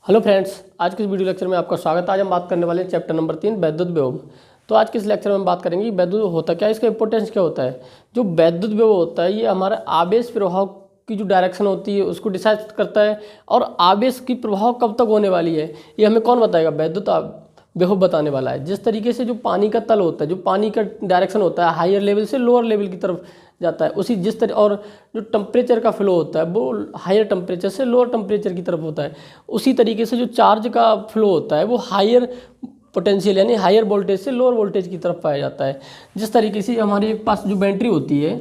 Hello friends, आज के इस वीडियो लेक्चर में आपका स्वागत है। आज हम बात करने वाले हैं चैप्टर नंबर 3 वैद्युत विभव। तो आज के इस लेक्चर में हम बात करेंगे कि वैद्युत होता क्या है, इसका इंपॉर्टेंस क्या होता है। जो वैद्युत विभव होता है ये हमारा आवेश प्रवाह की जो डायरेक्शन होती है उसको डिसाइड करता है, और आवेश की प्रभाव कब तक होने वाली है ये हमें कौन बताएगा, वैद्युत विभव बताने वाला है। जिस तरीके से जो पानी का तल होता है, जो पानी का डायरेक्शन होता है हायर लेवल से लोअर लेवल की तरफ जाता है, उसी जिस तरह और जो टेम्परेचर का फ्लो होता है वो हायर टेम्परेचर से लोअर टेम्परेचर की तरफ होता है, उसी तरीके से जो चार्ज का फ्लो होता है वो हायर पोटेंशियल यानी हायर वोल्टेज से लोअर वोल्टेज की तरफ पाया जाता है। जिस तरीके से हमारे पास जो बैटरी होती है,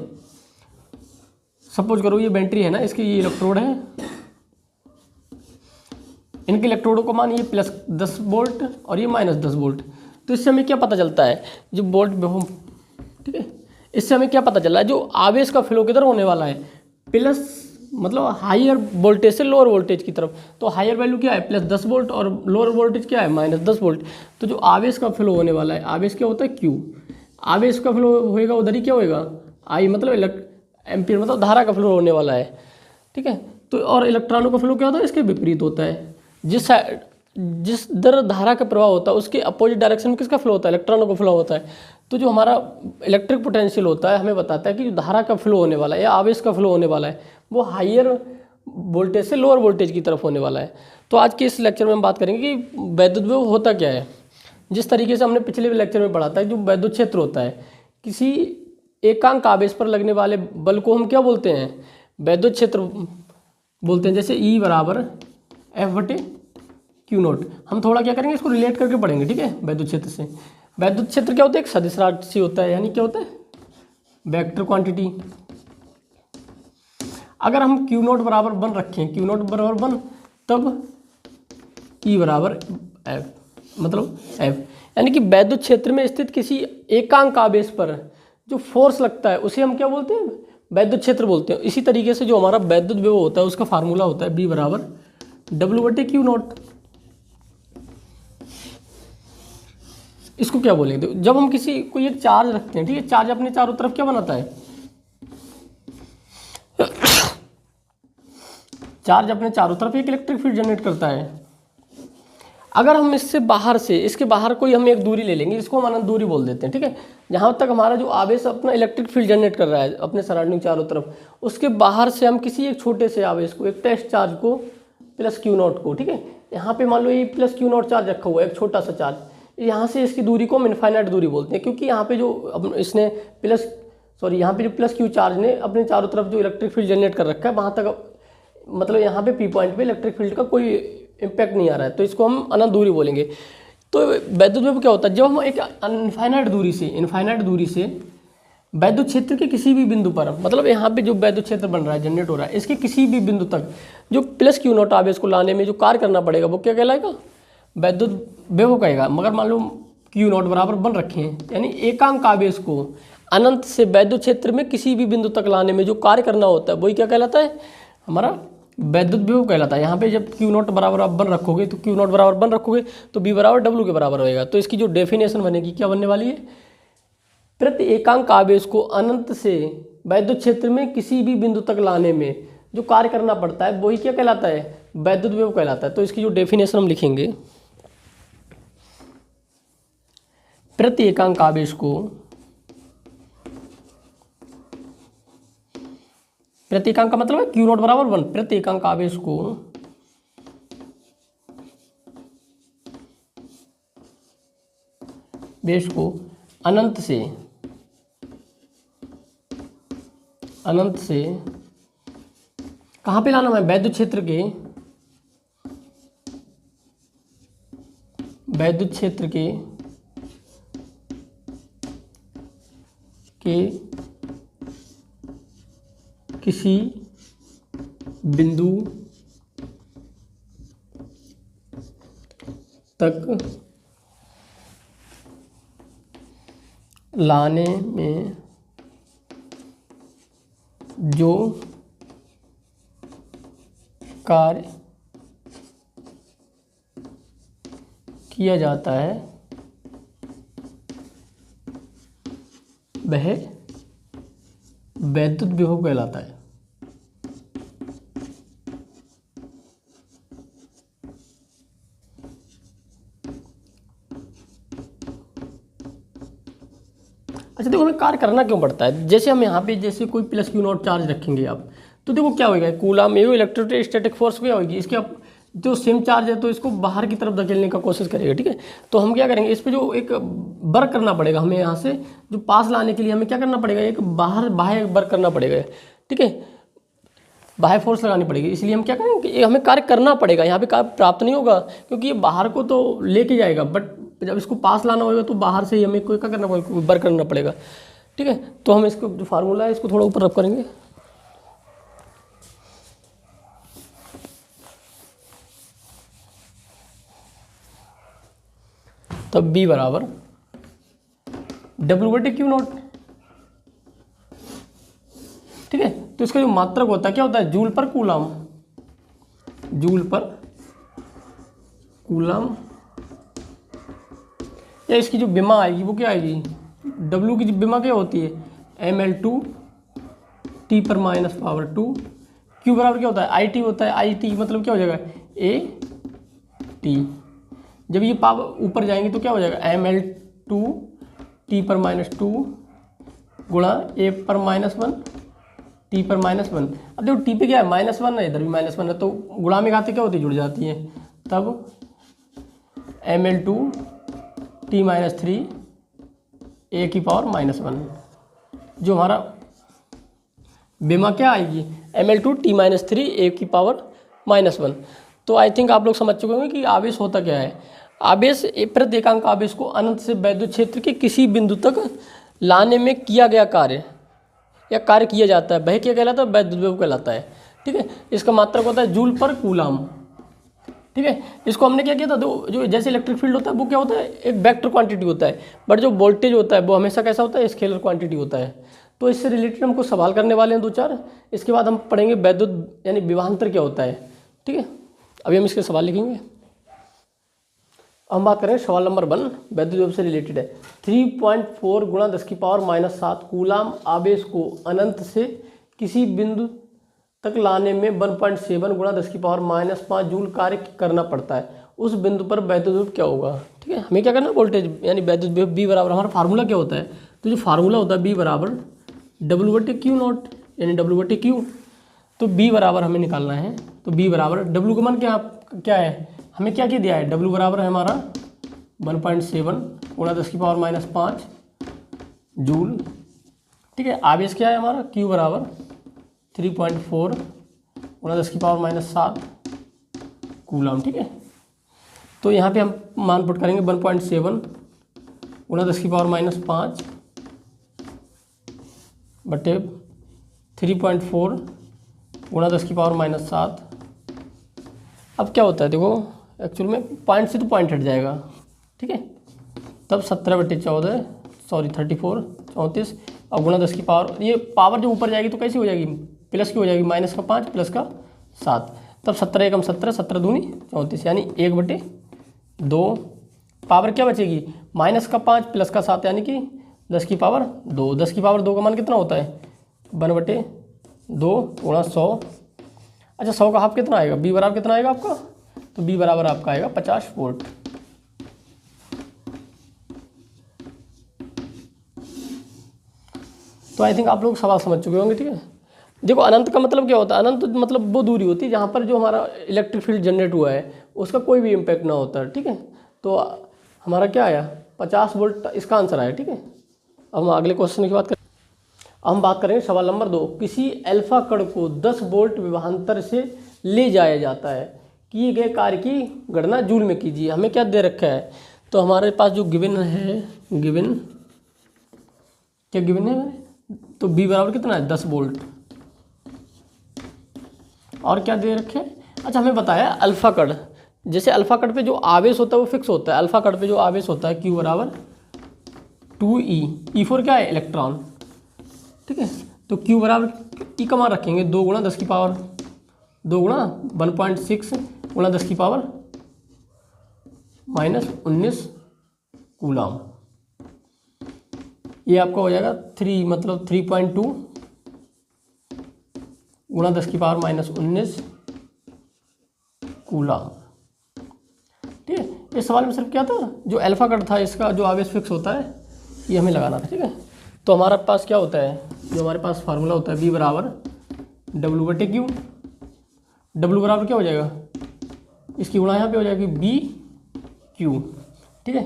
सपोज करो ये बैटरी है ना, इसके ये इलेक्ट्रोड है, इनके इलेक्ट्रोडों को मानिए प्लस 10 वोल्ट और ये माइनस 10 वोल्ट। तो इससे हमें क्या पता चलता है, जो वोल्ट विभव, ठीक है, इससे हमें क्या पता चल रहा है, जो आवेश का फ्लो किधर होने वाला है, प्लस मतलब हायर वोल्टेज से लोअर वोल्टेज की तरफ। तो हायर वैल्यू क्या है प्लस 10 वोल्ट और लोअर वोल्टेज क्या है माइनस 10 वोल्ट। तो जो आवेश का फ्लो होने वाला है, आवेश क्या होता है क्यू, आवेश का फ्लो होएगा उधर ही क्या होएगा आई, मतलब एम्पियर मतलब धारा का फ्लो होने वाला है, ठीक है। तो और इलेक्ट्रॉनों का फ्लो क्या होता है, इसके विपरीत होता है। जिस दर धारा का प्रवाह होता है उसके अपोजिट डायरेक्शन में किसका फ्लो होता है, इलेक्ट्रॉनों का फ्लो होता है। तो जो हमारा इलेक्ट्रिक पोटेंशियल होता है हमें बताता है कि जो धारा का फ्लो होने वाला है या आवेश का फ्लो होने वाला है वो हायर वोल्टेज से लोअर वोल्टेज की तरफ होने वाला है। तो आज के इस लेक्चर में हम बात करेंगे कि वैद्युत विभव होता क्या है। जिस तरीके से हमने पिछले लेक्चर में पढ़ा था, जो वैद्युत क्षेत्र होता है, किसी एकांक आवेश पर लगने वाले बल को हम क्या बोलते हैं, वैद्युत क्षेत्र बोलते हैं। जैसे E बराबर F/Q0। हम थोड़ा क्या करेंगे, इसको रिलेट करके पढ़ेंगे, ठीक है, वैद्युत क्षेत्र से। वैद्युत क्षेत्र क्या होता है, एक सदिश राशि होता है, यानी क्या होता है वेक्टर क्वांटिटी। अगर हम Q0 बराबर 1 रखें, Q0 बराबर 1, तब E बराबर F, मतलब F, यानी कि वैद्युत क्षेत्र में स्थित किसी एकांक आवेश पर जो फोर्स लगता है उसे हम क्या बोलते हैं, वैद्युत क्षेत्र बोलते हैं। इसी तरीके से जो हमारा वैद्युत विभव होता है उसका फार्मूला होता है B बराबर W/Q0। इसको क्या बोलेंगे, जब हम किसी को ये चार्ज रखते हैं, ठीक है, चार्ज अपने चारों तरफ क्या बनाता है, चार्ज अपने चारों तरफ एक इलेक्ट्रिक फील्ड जनरेट करता है। अगर हम इससे बाहर से, इसके बाहर कोई हम एक दूरी ले लेंगे, इसको हम अनंत दूरी बोल देते हैं, ठीक है, जहाँ तक हमारा जो आवेश अपना इलेक्ट्रिक फील्ड जनरेट कर रहा है अपने सराउंडिंग चारों तरफ, उसके बाहर से हम किसी एक छोटे से आवेश को, एक टेस्ट चार्ज को प्लस Q0 को, ठीक है, यहाँ पे मान लो ये प्लस Q0 चार्ज रखा हुआ है, एक छोटा सा चार्ज, यहाँ से इसकी दूरी को हम इनफाइनाइट दूरी बोलते हैं, क्योंकि यहाँ पे जो इसने यहाँ पे जो प्लस Q चार्ज ने अपने चारों तरफ जो इलेक्ट्रिक फील्ड जनरेट कर रखा है, वहाँ तक मतलब यहाँ पे P पॉइंट पे इलेक्ट्रिक फील्ड का कोई इम्पैक्ट नहीं आ रहा है, तो इसको हम अनंत दूरी बोलेंगे। तो वैद्युत विभव क्या होता है, जब हम एक इनफाइनाइट दूरी से वैद्युत क्षेत्र के किसी भी बिंदु पर, मतलब यहाँ पे जो वैद्युत क्षेत्र बन रहा है, जनरेट हो रहा है, इसके किसी भी बिंदु तक जो प्लस Q0 आवेश को लाने में जो कार्य करना पड़ेगा वो क्या कहलाएगा, वैद्युत विभव कहेगा। मगर मान लो Q0 बराबर 1 रखे हैं, यानी एकांक आवेश को अनंत से वैद्युत क्षेत्र में किसी भी बिंदु तक लाने में जो कार्य करना होता है वही क्या कहलाता है, हमारा वैद्युत विभव कहलाता है। यहाँ पे जब Q0 बराबर आप 1 रखोगे, तो Q0 बराबर 1 रखोगे तो B बराबर W के बराबर होएगा। तो इसकी जो डेफिनेशन बनेगी, क्या बनने वाली है, प्रति एकांक आवेश को अनंत से वैद्युत क्षेत्र में किसी भी बिंदु तक लाने में जो कार्य करना पड़ता है वही क्या कहलाता है, वैद्युत विभव कहलाता है। तो इसकी जो डेफिनेशन हम लिखेंगे, प्रति एकांक आवेश को, प्रति एकांक का मतलब है Q0 बराबर 1, प्रति एकांक आवेश को अनंत से कहाँ पे लाना है, वैद्युत क्षेत्र के किसी बिंदु तक लाने में जो कार्य किया जाता है वह वैद्युत विभव कहलाता है। अच्छा देखो, हमें कार्य करना क्यों पड़ता है? जैसे हम यहाँ पे जैसे कोई प्लस क्यू नॉट चार्ज रखेंगे आप, तो देखो क्या होगा, कूलम ये इलेक्ट्रोस्टैटिक फोर्स क्या होगी, इसके आप जो सेम चार्ज है तो इसको बाहर की तरफ धकेलने का कोशिश करेगा, ठीक है। तो हम क्या करेंगे, इस पर जो एक वर्क करना पड़ेगा हमें, यहाँ से जो पास लाने के लिए हमें क्या करना पड़ेगा, एक बाह्य वर्क करना पड़ेगा, ठीक है, बाह्य फोर्स लगानी पड़ेगी। इसलिए हम क्या करेंगे, ये हमें कार्य करना पड़ेगा, यहाँ पे कार्य प्राप्त नहीं होगा क्योंकि ये बाहर को तो लेके जाएगा, बट जब इसको पास लाना होगा तो बाहर से ही हमें कोई क्या करना पड़ेगा, वर्क करना पड़ेगा, ठीक है। तो हम इसको जो फार्मूला है इसको थोड़ा ऊपर रब करेंगे, तब B बराबर W/Q0, ठीक है। तो इसका जो मात्रक होता है क्या होता है, जूल पर कूलम, जूल पर कूलम, या इसकी जो विमा आएगी वो क्या आएगी, W की जो विमा क्या होती है, ml2 T पर -2, Q बराबर क्या होता है, IT होता है, IT मतलब क्या हो जाएगा, AT। जब ये पावर ऊपर जाएंगे तो क्या हो जाएगा, ml2 T पर -2 गुणा A पर -1 T पर -1। अब देखो T पे क्या है, -1 है, इधर भी -1 है, तो गुणा में घातें क्या होती है, जुड़ जाती हैं, तब ml2 T -3 A की पावर -1, जो हमारा विमा क्या आएगी, ml2 T -3 A की पावर -1। तो आई थिंक आप लोग समझ चुके होंगे कि आवेश होता क्या है। आवेश प्रत्येकांक आवेश को अनंत से वैद्युत क्षेत्र के किसी बिंदु तक लाने में किया गया कार्य या कार्य किया जाता है, वह क्या कहलाता है, वैद्युत वेग कहलाता है, ठीक है। इसका मात्रक होता है जूल पर कूलम, ठीक है। इसको हमने क्या किया था, जो जैसे इलेक्ट्रिक फील्ड होता है वो क्या होता है, एक वेक्टर क्वांटिटी होता है, बट जो वोल्टेज होता है वो हमेशा कैसा होता है, स्केलर क्वांटिटी होता है। तो इससे रिलेटेड हमको सवाल करने वाले हैं 2-4, इसके बाद हम पढ़ेंगे वैद्युत यानी विभवांतर क्या होता है, ठीक है। अभी हम इसके सवाल लिखेंगे। हम बात करें सवाल नंबर 1, वैद्युत वेग से रिलेटेड है। 3.4 गुणा 10⁻⁷ कूलम आवेश को अनंत से किसी बिंदु तक लाने में 1.7 गुणा 10⁻⁵ जूल कार्य करना पड़ता है, उस बिंदु पर वैद्युत वेग क्या होगा, ठीक है। हमें क्या करना, वोल्टेज यानी वैद्युत वेग B बराबर, हमारा फार्मूला क्या होता है, तो जो फार्मूला होता है B बराबर W/Q0 यानी W/Q। तो B बराबर हमें निकालना है, तो B बराबर W का मान क्या है, हमें क्या दिया है, W बराबर है हमारा 1.7 गुणा 10⁻⁵ जूल, ठीक है। आवेश क्या है हमारा, Q बराबर 3.4 गुणा 10⁻⁷ कूलम, ठीक है। तो यहाँ पे हम मान पुट करेंगे 1.7 गुणा 10⁻⁵ बटे 3.4 गुणा 10⁻⁷। अब क्या होता है देखो, एक्चुअल में पॉइंट से तो पॉइंट हट जाएगा, ठीक है, तब 17/14 सॉरी 34 और गुणा 10 की पावर, ये पावर जो ऊपर जाएगी तो कैसी हो जाएगी, प्लस की हो जाएगी, -5 प्लस का 7, तब 17 एकम 17 17 दूनी 34 यानी 1/2, पावर क्या बचेगी, -5 प्लस का 7 यानी कि 10 की पावर 2, 10 की पावर 2 का मान कितना होता है, 1/2 गुणा 100। अच्छा 100 का हाफ कितना आएगा, B बराबर कितना आएगा आपका, तो B बराबर आपका आएगा 50 वोल्ट। तो आई थिंक आप लोग सवाल समझ चुके होंगे, ठीक है। देखो अनंत का मतलब क्या होता है, अनंत मतलब वो दूरी होती है जहाँ पर जो हमारा इलेक्ट्रिक फील्ड जनरेट हुआ है उसका कोई भी इम्पैक्ट ना होता है, ठीक है। तो हमारा क्या आया, 50 वोल्ट इसका आंसर आया, ठीक है। अब हम अगले क्वेश्चन की बात करें। हम बात करेंगे सवाल नंबर 2, किसी अल्फा कण को 10 वोल्ट विभवांतर से ले जाया जाता है, किए गए कार्य की गणना जूल में कीजिए। हमें क्या दे रखा है, तो हमारे पास जो गिवन है, गिवन क्या गिवन है, तो B बराबर कितना है 10 वोल्ट, और क्या दे रखे हैं, अच्छा हमें बताया अल्फा कण, जैसे अल्फा कण पे जो आवेश होता है वो फिक्स होता है, अल्फा कण पे जो आवेश होता है Q बराबर 2E, E4 क्या है इलेक्ट्रॉन, ठीक है। तो Q बराबर E का मान रखेंगे 2 गुणा 10 की पावर 2 गुणा 1.6 गुणा 10 की पावर -19 कूलम, ये आपका हो जाएगा 3 मतलब 3.2 गुणा 10 की पावर -19 कूलम, ठीक है। इस सवाल में सिर्फ क्या था, जो अल्फा कण था इसका जो आवेश फिक्स होता है ये हमें लगाना था, ठीक है। तो हमारे पास क्या होता है, जो हमारे पास फार्मूला होता है, बी बराबर W/Q। W बराबर क्या हो जाएगा, इसकी गुणा यहाँ पे हो जाएगी BQ, ठीक है।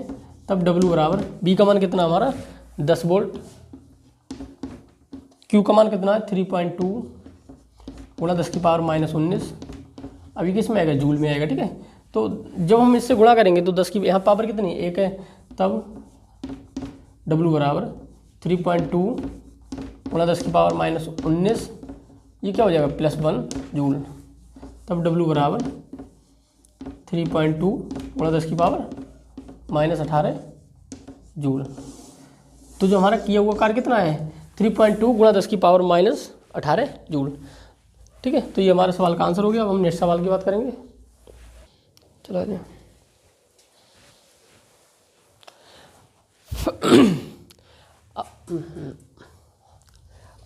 तब W बराबर, B का मान कितना हमारा 10 वोल्ट, Q का मान कितना है 3.2 गुणा 10⁻⁻19। अभी किस में आएगा, जूल में आएगा, ठीक है। तो जब हम इससे गुणा करेंगे तो 10 की यहाँ पावर कितनी, 1 है, तब W बराबर 3.2 गुणा 10⁻⁻19, ये क्या हो जाएगा +1 जूल। तब W बराबर 3.2 गुणा 10⁻18 जूल। तो जो हमारा किया हुआ कार्य कितना है, 3.2 गुणा 10⁻18 जूल, ठीक है। तो ये हमारे सवाल का आंसर हो गया। अब हम नेक्स्ट सवाल की बात करेंगे। चला जाए।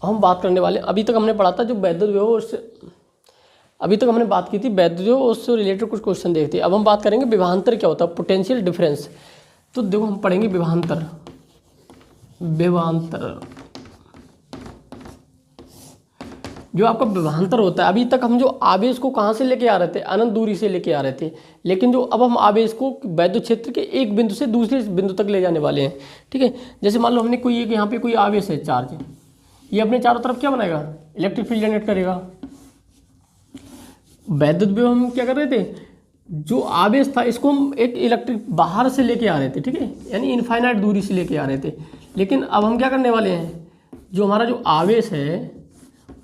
हम बात करने वाले, अभी तक हमने पढ़ा था जो वैद्युत विभव, उससे अभी तक हमने बात की थी वैद्युत विभव, उससे रिलेटेड कुछ क्वेश्चन देखते हैं। अब हम बात करेंगे विभवांतर क्या होता है, पोटेंशियल डिफरेंस। तो देखो हम पढ़ेंगे विभवांतर। विभवांतर जो आपका विभवांतर होता है, अभी तक हम जो आवेश को कहाँ से लेके आ रहे थे, अनंत दूरी से लेके आ रहे थे, लेकिन जो अब हम आवेश को वैद्युत क्षेत्र के एक बिंदु से दूसरे बिंदु तक ले जाने वाले हैं, ठीक है। जैसे मान लो हमने कोई एक यहाँ पे कोई आवेश है, चार्ज, ये अपने चारों तरफ क्या बनाएगा, इलेक्ट्रिक फील्ड जनरेट करेगा। वैद्युत विभव हम क्या कर रहे थे, जो आवेश था इसको हम एक इलेक्ट्रिक बाहर से लेके आ रहे थे, ठीक है, यानी इनफाइनाइट दूरी से लेके आ रहे थे। लेकिन अब हम क्या करने वाले हैं, जो हमारा जो आवेश है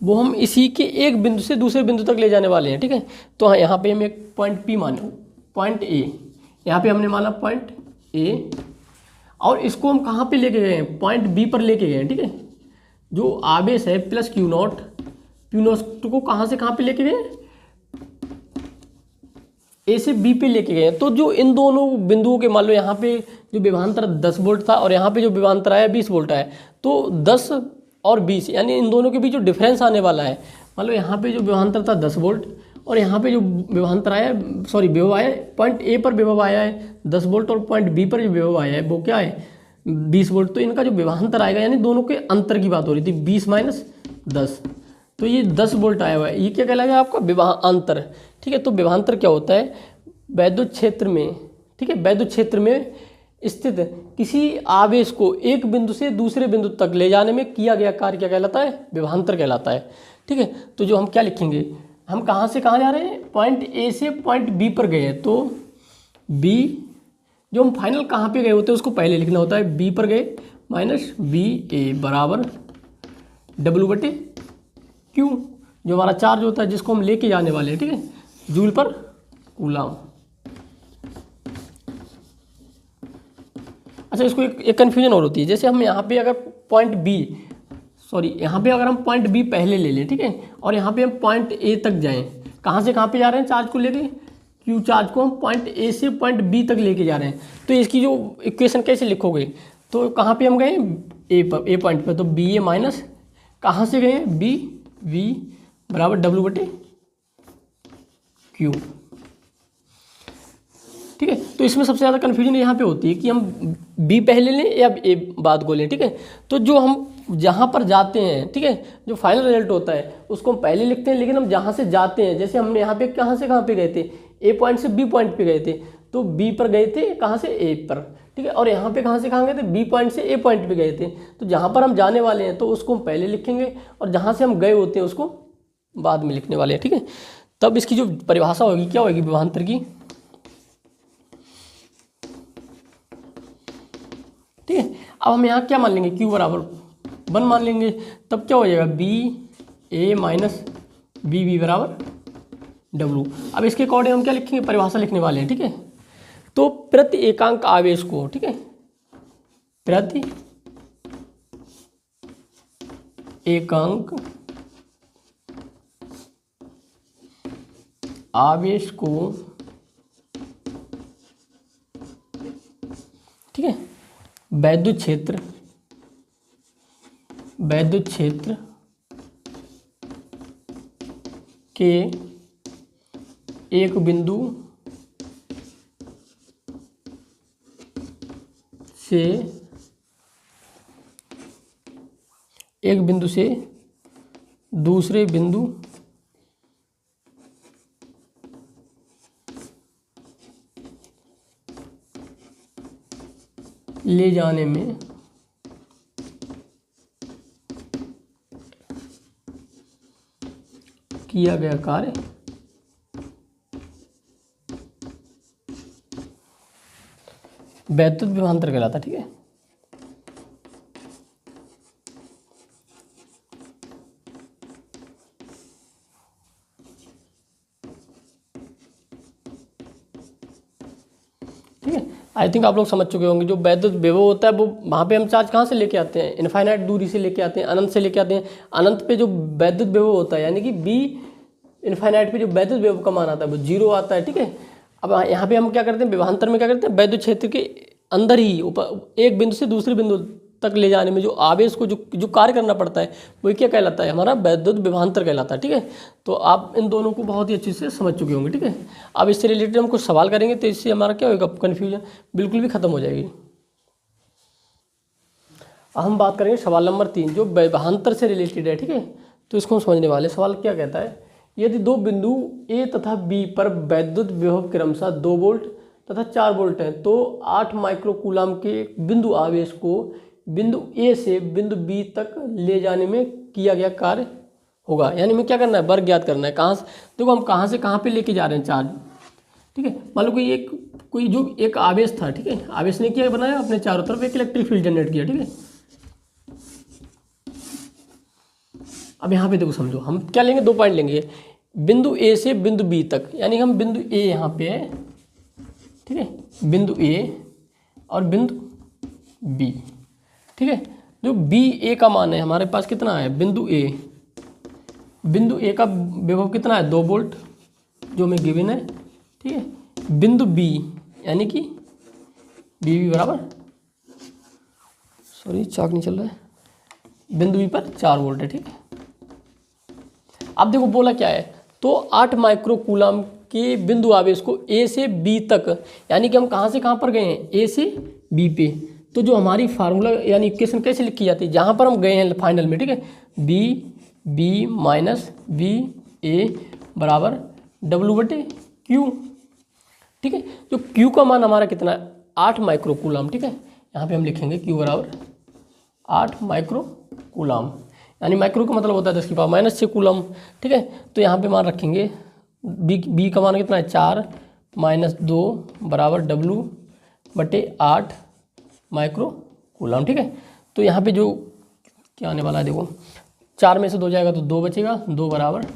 वो हम इसी के एक बिंदु से दूसरे बिंदु तक ले जाने वाले हैं, ठीक है। तो यहाँ पे हम एक पॉइंट P माने, पॉइंट A, यहाँ पे हमने माना पॉइंट A, और इसको हम कहाँ पे लेके गए हैं, पॉइंट B पर लेके गए हैं, ठीक है। जो आवेश है प्लस Q0 को कहाँ से कहाँ पे लेके गए, A से B पे लेके गए हैं। तो जो इन दोनों बिंदुओं के, मान लो यहाँ पे जो विभवांतर 10 वोल्ट था और यहाँ पे जो विभवांतर आया 20 वोल्ट आया, तो 10 और 20 यानी इन दोनों के बीच जो डिफरेंस आने वाला है, मान लो यहाँ पे जो विभवांतर था 10 वोल्ट और यहाँ पे जो विभवांतर आया, सॉरी विभव आया, पॉइंट A पर विभव आया है 10 वोल्ट और पॉइंट B पर जो विभव आया है वो क्या है 20 वोल्ट। तो इनका जो विभवांतर आएगा, यानी दोनों के अंतर की बात हो रही थी, 20 - 10, तो ये 10 वोल्ट आया हुआ है, ये क्या कहलाएगा आपका विभवांतर, ठीक है। तो विभवांतर क्या होता है, वैद्युत क्षेत्र में, ठीक है, वैद्युत क्षेत्र में स्थित किसी आवेश को एक बिंदु से दूसरे बिंदु तक ले जाने में किया गया कार्य क्या कहलाता है, विभवांतर कहलाता है, ठीक है। तो जो हम क्या लिखेंगे, हम कहाँ से कहाँ जा रहे हैं, पॉइंट A से पॉइंट B पर गए हैं, तो B जो हम फाइनल कहाँ पे गए होते हैं उसको पहले लिखना होता है, B पर गए माइनस BA बराबर W/Q, जो हमारा चार्ज होता है जिसको हम लेके जाने वाले हैं, ठीक है, जूल पर कूलम। अच्छा, इसको एक कन्फ्यूजन और होती है, जैसे हम यहाँ पे अगर पॉइंट B, सॉरी यहाँ पे अगर हम पॉइंट B पहले ले लें, ठीक है, और यहाँ पे हम पॉइंट A तक जाएं, कहाँ से कहाँ पे जा रहे हैं, चार्ज को लेके, Q चार्ज को हम पॉइंट A से पॉइंट B तक लेके जा रहे हैं, तो इसकी जो इक्वेशन कैसे लिखोगे, तो कहाँ पे हम गए A पॉइंट पर, तो BA माइनस कहाँ से गए B बराबर W/Q, ठीक है। तो इसमें सबसे ज़्यादा कन्फ्यूजन यहाँ पे होती है कि हम B पहले लें या A बाद को लें, ठीक है। तो जो हम जहाँ पर जाते हैं, ठीक है, जो फाइनल रिजल्ट होता है उसको हम पहले लिखते हैं, लेकिन हम जहाँ से जाते हैं, जैसे हमने यहाँ पे कहाँ से कहाँ पे गए थे, A पॉइंट से B पॉइंट पे गए थे, तो B पर गए थे कहाँ से A पर, ठीक है, और यहाँ पे कहाँ से कहाँ गए थे, B पॉइंट से A पॉइंट पे गए थे। तो जहाँ पर हम जाने वाले हैं तो उसको हम पहले लिखेंगे और जहाँ से हम गए होते हैं उसको बाद में लिखने वाले हैं, ठीक है। तब इसकी जो परिभाषा होगी क्या होगी विभवांतर की, ठीक है। अब हम यहाँ क्या मान लेंगे, Q बराबर 1 मान लेंगे, तब क्या हो जाएगा BA माइनस BB बराबर W। अब इसके अकॉर्डिंग हम क्या लिखेंगे, परिभाषा लिखने वाले हैं, ठीक है। तो प्रति एकांक आवेश को, ठीक है, प्रति एकांक आवेश को, ठीक है, वैद्युत क्षेत्र के एक बिंदु से एक बिंदु से दूसरे बिंदु ले जाने में किया गया कार्य वैद्युत विभवांतर कहलाता है। ठीक है, ठीक है। आई थिंक आप लोग समझ चुके होंगे जो वैद्युत विभव होता है वो वहाँ पे हम चार्ज कहाँ से लेके आते हैं, इनफाइनाइट दूरी से लेके आते हैं, अनंत से लेके आते हैं। अनंत पे जो वैद्युत विभव होता है यानी कि बी इनफाइनाइट पे जो वैद्युत विभव का मान आता है वो 0 आता है। ठीक है, अब यहाँ पे हम क्या करते हैं, विभवांतर में क्या करते हैं, वैद्युत क्षेत्र के अंदर ही ऊपर एक बिंदु से दूसरे बिंदु तक ले जाने में जो आवेश को जो कार्य करना पड़ता है वो क्या कहलाता है, हमारा वैद्युत विभवांतर कहलाता है। ठीक है, तो आप इन दोनों को बहुत ही अच्छे से समझ चुके होंगे। ठीक है, अब इससे रिलेटेड हम कुछ सवाल करेंगे तो इससे हमारा क्या होगा, कन्फ्यूजन बिल्कुल भी खत्म हो जाएगी। अब हम बात करेंगे सवाल नंबर 3 जो विभवांतर से रिलेटेड है। ठीक है, तो इसको हम समझने वाले। सवाल क्या कहता है, यदि दो बिंदु ए तथा बी पर वैद्युत विभव क्रमशः 2 वोल्ट तथा 4 वोल्ट है तो 8 माइक्रोकूलाम के बिंदु आवेश को बिंदु ए से बिंदु बी तक ले जाने में किया गया कार्य होगा। यानी हमें क्या करना है, वर्ग ज्ञात करना है। कहाँ से, देखो हम कहाँ से कहाँ पे लेके जा रहे हैं चार्ज। ठीक है, मान लो कोई जो एक आवेश था। ठीक है, आवेश ने क्या बनाया, अपने चारों तरफ एक इलेक्ट्रिक फील्ड जनरेट किया। ठीक है, अब यहाँ पे देखो समझो, हम क्या लेंगे, 2 पॉइंट लेंगे, बिंदु ए से बिंदु बी तक। यानी हम बिंदु ए यहाँ पे है, ठीक है, बिंदु ए और बिंदु बी। ठीक है, जो बी ए का मान है हमारे पास कितना है, बिंदु ए का विभव कितना है, 2 वोल्ट जो हमें गिवन है। ठीक है, बिंदु बी यानी कि बी बराबर, सॉरी चाक नहीं चल रहा है, बिंदु बी पर 4 वोल्ट है। ठीक है, अब देखो बोला क्या है, तो 8 माइक्रोकूलाम के बिंदु आवेश को ए से बी तक, यानी कि हम कहाँ से कहाँ पर गए हैं, ए से बी पे। तो जो हमारी फार्मूला यानी इक्वेशन कैसे लिखी जाती है, जहाँ पर हम गए हैं फाइनल में। ठीक है, बी माइनस बी ए बराबर W/Q। ठीक है, जो Q का मान हमारा कितना है, 8 माइक्रोकूलाम। ठीक है, यहाँ पे हम लिखेंगे Q बराबर 8 माइक्रोकूलाम, यानी माइक्रो का मतलब होता है 10⁻⁻6 कूलम। ठीक है, तो यहाँ पे मान रखेंगे बी का मान कितना है, 4 - 2 बराबर W/8 माइक्रो कूलम। ठीक है, तो यहाँ पे जो क्या आने वाला है, देखो 4 में से 2 जाएगा तो 2 बचेगा, 2 बराबर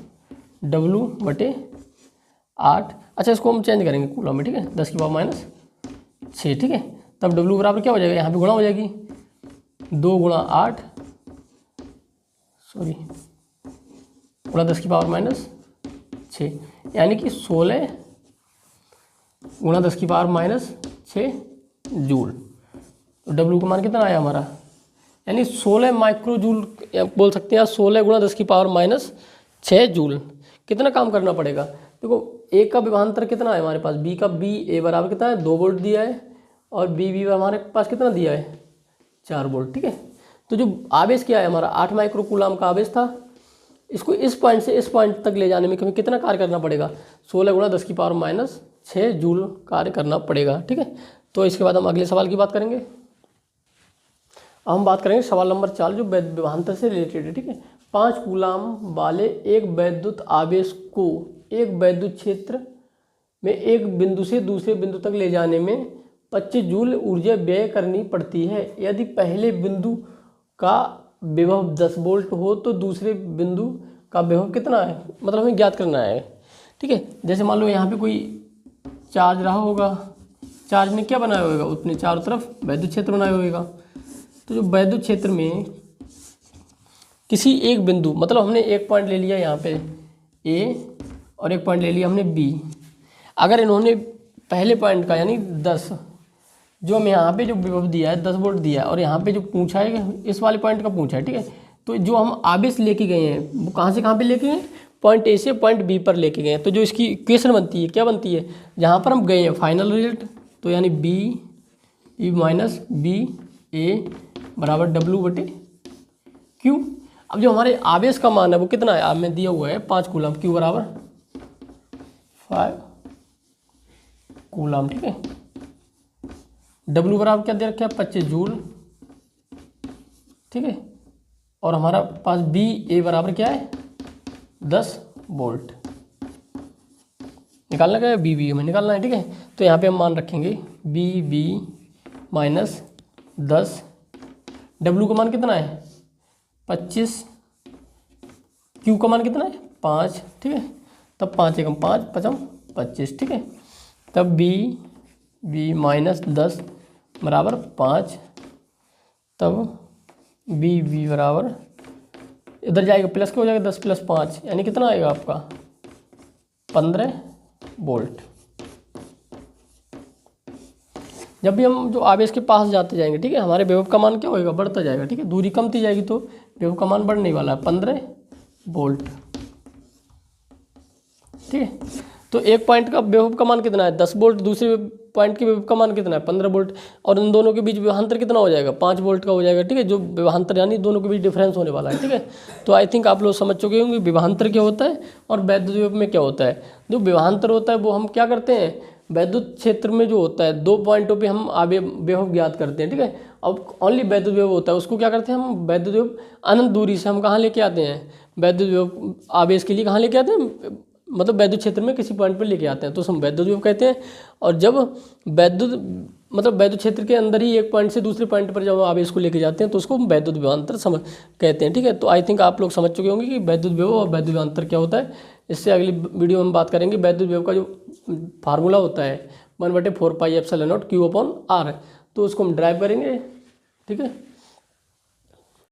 W/8। अच्छा, इसको हम चेंज करेंगे कूलम में। ठीक है, 10⁻⁻6। ठीक है, तब W बराबर क्या हो जाएगा, यहाँ पे गुणा हो जाएगी, 2 × 8 सॉरी गुणा 10⁻⁻6 यानी कि 16 × 10⁻⁻6 जूल। तो W का मान कितना आया हमारा, यानी 16 माइक्रो जूल बोल सकते हैं, 16 × 10⁻⁻6 जूल। कितना काम करना पड़ेगा, देखो ए का विभवांतर कितना है हमारे पास, बी का ए बराबर कितना है, 2 वोल्ट दिया है, और बी हमारे पास कितना दिया है, 4 वोल्ट। ठीक है, तो जो आवेश क्या है हमारा, 8 माइक्रोकूलाम का आवेश था, इसको इस पॉइंट से इस पॉइंट तक ले जाने में हमें कितना कार्य करना पड़ेगा, 16 × 10⁻⁻6 जूल कार्य करना पड़ेगा। ठीक है, तो इसके बाद हम अगले सवाल की बात करेंगे। अब हम बात करेंगे सवाल नंबर 4 जो विभवांतर से रिलेटेड है। ठीक है, 5 कूलाम वाले एक वैद्युत आवेश को एक वैद्युत क्षेत्र में एक बिंदु से दूसरे बिंदु तक ले जाने में 25 जूल ऊर्जा व्यय करनी पड़ती है। यदि पहले बिंदु का विभव 10 वोल्ट हो तो दूसरे बिंदु का विभव कितना है, मतलब हमें ज्ञात करना है। ठीक है, जैसे मान लो यहाँ पे कोई चार्ज रहा होगा, चार्ज ने क्या बनाया होगा, अपने चारों तरफ वैद्युत क्षेत्र बनाया होगा। तो जो वैद्युत क्षेत्र में किसी एक बिंदु, मतलब हमने एक पॉइंट ले लिया यहाँ पे ए और एक पॉइंट ले लिया हमने बी, अगर इन्होंने पहले पॉइंट का यानी 10 जो हमें यहाँ पे जो विभव दिया है 10 वोल्ट दिया है, और यहाँ पे जो पूछा है इस वाले पॉइंट का पूछा है। ठीक है, तो जो हम आवेश लेके गए हैं वो कहाँ से कहाँ पे लेके गए, पॉइंट ए से पॉइंट बी पर लेके गए हैं। तो जो इसकी इक्वेशन बनती है क्या बनती है, जहाँ पर हम गए हैं फाइनल रिजल्ट, तो यानी बी माइनस बी ए बराबर W/Q। अब जो हमारे आवेश का मान है वो कितना है, आप में दिया हुआ है 5 कूलम, Q बराबर 5 कूलम, ठीक है। W बराबर क्या दे रखा है, 25 जूल, ठीक है। और हमारा पास BA बराबर क्या है, 10 वोल्ट। निकालना क्या है, BB हमें निकालना है, ठीक है। तो यहाँ पे हम मान रखेंगे BB माइनस 10, W का मान कितना है 25, Q का मान कितना है 5, ठीक है। तब 5 एकम 5 पचम 25, ठीक है। तब B माइनस 10 बराबर 5, तब BB बराबर इधर जाएगा प्लस क्या हो जाएगा, 10 + 5 यानी कितना आएगा आपका 15 वोल्ट। जब भी हम जो आवेश के पास जाते जाएंगे, ठीक है, हमारे विभव का मान क्या होएगा, बढ़ता जाएगा, ठीक है। दूरी कमती जाएगी तो विभव का मान बढ़ने वाला है 15 वोल्ट, ठीक है। तो एक पॉइंट का विभव का मान कितना है 10 वोल्ट, दूसरे पॉइंट के विभव का मान कितना है 15 वोल्ट, और इन दोनों के बीच विभवांतर कितना हो जाएगा 5 वोल्ट का हो जाएगा, ठीक है। जो विभवांतर यानी दोनों के बीच डिफरेंस होने वाला है, ठीक है। तो आई थिंक आप लोग समझ चुके होंगे विभवांतर क्या होता है और वैद्युत विभव में क्या होता है। जो विभवांतर होता है वो हम क्या करते हैं, वैद्युत क्षेत्र में जो होता है 2 पॉइंटों पे हम विभव ज्ञात करते हैं, ठीक है। अब ओनली वैद्युत विभव होता है, उसको क्या करते हैं हम, वैद्युत विभव अनंत दूरी से हम कहाँ लेके आते हैं, वैद्युत विभव आवेश के लिए कहाँ लेके आते हैं, मतलब वैद्युत क्षेत्र में किसी पॉइंट पर लेके आते हैं तो हम वैद्युत विभव कहते हैं। और जब वैद्युत मतलब वैद्युत क्षेत्र के अंदर ही एक पॉइंट से दूसरे पॉइंट पर जब आवेश को लेके जाते हैं तो उसको हम वैद्युत विभवांतर कहते हैं, ठीक है। तो आई थिंक आप लोग समझ चुके होंगे कि वैद्युत विभव और वैद्युत विभवांतर क्या होता है। इससे अगली वीडियो में बात करेंगे। वैद्युत विभव का जो फार्मूला होता है 1/4 पाई एप्सिलॉन नॉट Q/R, तो उसको हम ड्राइव करेंगे, ठीक है।